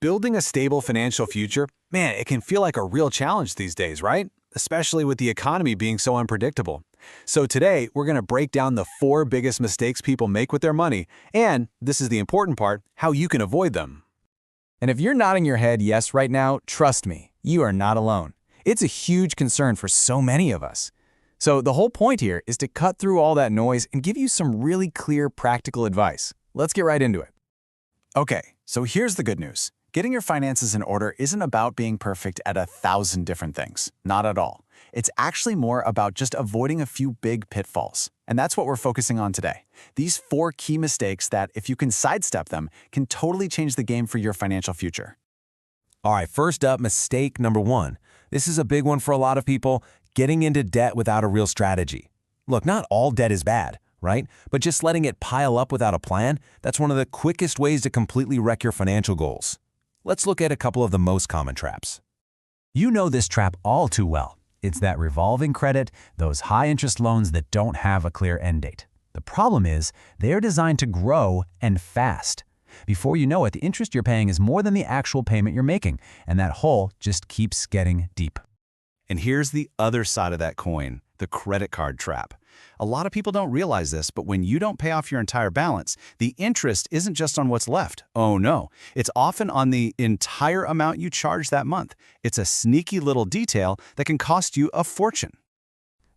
Building a stable financial future, man, it can feel like a real challenge these days, right? Especially with the economy being so unpredictable. So today, we're going to break down the 4 biggest mistakes people make with their money, and, this is the important part, how you can avoid them. And if you're nodding your head yes right now, trust me, you are not alone. It's a huge concern for so many of us. So the whole point here is to cut through all that noise and give you some really clear, practical advice. Let's get right into it. Okay, so here's the good news. Getting your finances in order isn't about being perfect at 1,000 different things. Not at all. It's actually more about just avoiding a few big pitfalls. And that's what we're focusing on today. These 4 key mistakes that, if you can sidestep them, can totally change the game for your financial future. All right, first up, mistake number 1. This is a big one for a lot of people, getting into debt without a real strategy. Look, not all debt is bad, right? But just letting it pile up without a plan, that's one of the quickest ways to completely wreck your financial goals. Let's look at a couple of the most common traps. You know this trap all too well. It's that revolving credit, those high-interest loans that don't have a clear end date. The problem is, they're designed to grow and fast. Before you know it, the interest you're paying is more than the actual payment you're making, and that hole just keeps getting deep. And here's the other side of that coin, the credit card trap. A lot of people don't realize this, but when you don't pay off your entire balance, the interest isn't just on what's left. Oh no, it's often on the entire amount you charge that month. It's a sneaky little detail that can cost you a fortune.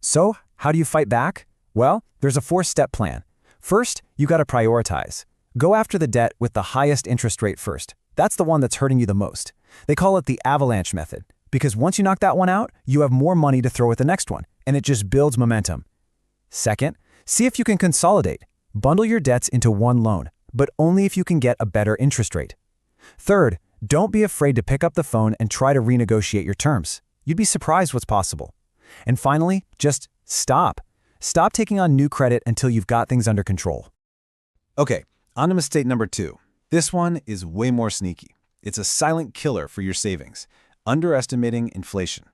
So, how do you fight back? Well, there's a 4-step plan. First, you got to prioritize. Go after the debt with the highest interest rate first. That's the one that's hurting you the most. They call it the avalanche method, because once you knock that one out, you have more money to throw at the next one, and it just builds momentum. Second, see if you can consolidate. Bundle your debts into one loan, but only if you can get a better interest rate. Third, don't be afraid to pick up the phone and try to renegotiate your terms. You'd be surprised what's possible. And finally, just stop. Stop taking on new credit until you've got things under control. Okay, on to mistake number 2. This one is way more sneaky. It's a silent killer for your savings. Underestimating inflation.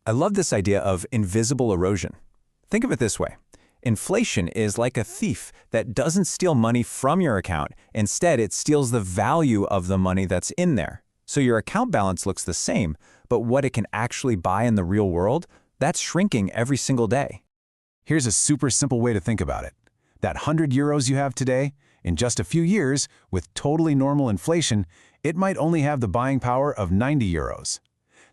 I love this idea of invisible erosion. Think of it this way. Inflation is like a thief that doesn't steal money from your account. Instead, it steals the value of the money that's in there. So your account balance looks the same, but what it can actually buy in the real world, that's shrinking every single day. Here's a super simple way to think about it. That 100 euros you have today, in just a few years, with totally normal inflation, it might only have the buying power of 90 euros.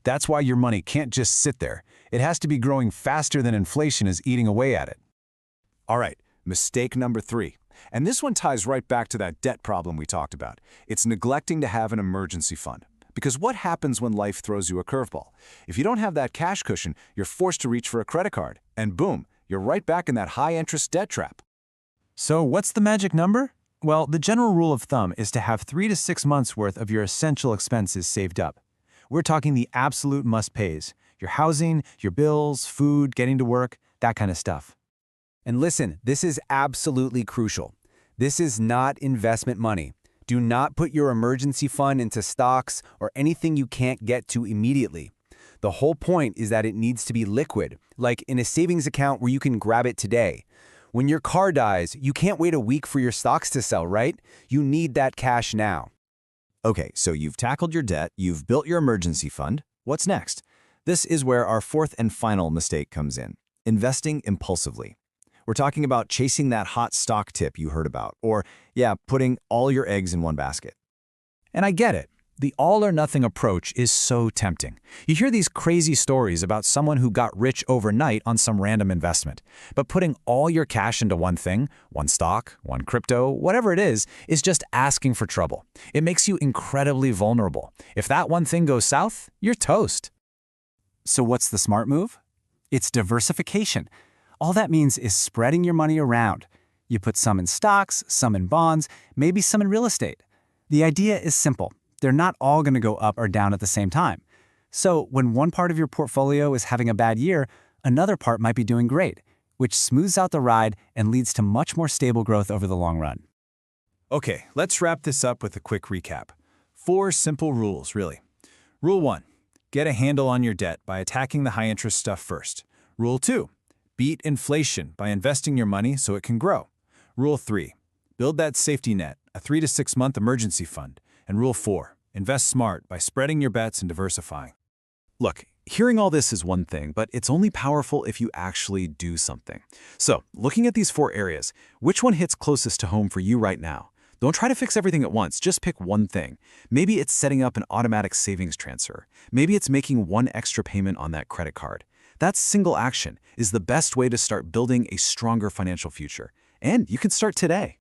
That's why your money can't just sit there. It has to be growing faster than inflation is eating away at it. All right, mistake number 3. And this one ties right back to that debt problem we talked about. It's neglecting to have an emergency fund. Because what happens when life throws you a curveball? If you don't have that cash cushion, you're forced to reach for a credit card. And boom, you're right back in that high-interest debt trap. So what's the magic number? Well, the general rule of thumb is to have 3 to 6 months' worth of your essential expenses saved up. We're talking the absolute must-pays. Your housing, your bills, food, getting to work, that kind of stuff. And listen, this is absolutely crucial. This is not investment money. Do not put your emergency fund into stocks or anything you can't get to immediately. The whole point is that it needs to be liquid, like in a savings account where you can grab it today. When your car dies, you can't wait a week for your stocks to sell, right? You need that cash now. Okay, so you've tackled your debt, you've built your emergency fund. What's next? This is where our 4th and final mistake comes in, investing impulsively. We're talking about chasing that hot stock tip you heard about, or, putting all your eggs in one basket. And I get it. The all-or-nothing approach is so tempting. You hear these crazy stories about someone who got rich overnight on some random investment. But putting all your cash into one thing, one stock, one crypto, whatever it is just asking for trouble. It makes you incredibly vulnerable. If that one thing goes south, you're toast. So what's the smart move? It's diversification. All that means is spreading your money around. You put some in stocks, some in bonds, maybe some in real estate. The idea is simple. They're not all going to go up or down at the same time. So when one part of your portfolio is having a bad year, another part might be doing great, which smooths out the ride and leads to much more stable growth over the long run. Okay, let's wrap this up with a quick recap. 4 simple rules, really. Rule 1, get a handle on your debt by attacking the high-interest stuff first. Rule 2, beat inflation by investing your money so it can grow. Rule 3, build that safety net, a 3 to 6 month emergency fund. And Rule 4, Invest smart by spreading your bets and diversifying. Look, hearing all this is one thing, but it's only powerful if you actually do something. So, looking at these 4 areas, which one hits closest to home for you right now? Don't try to fix everything at once, just pick one thing. Maybe it's setting up an automatic savings transfer. Maybe it's making one extra payment on that credit card. That single action is the best way to start building a stronger financial future. And you can start today.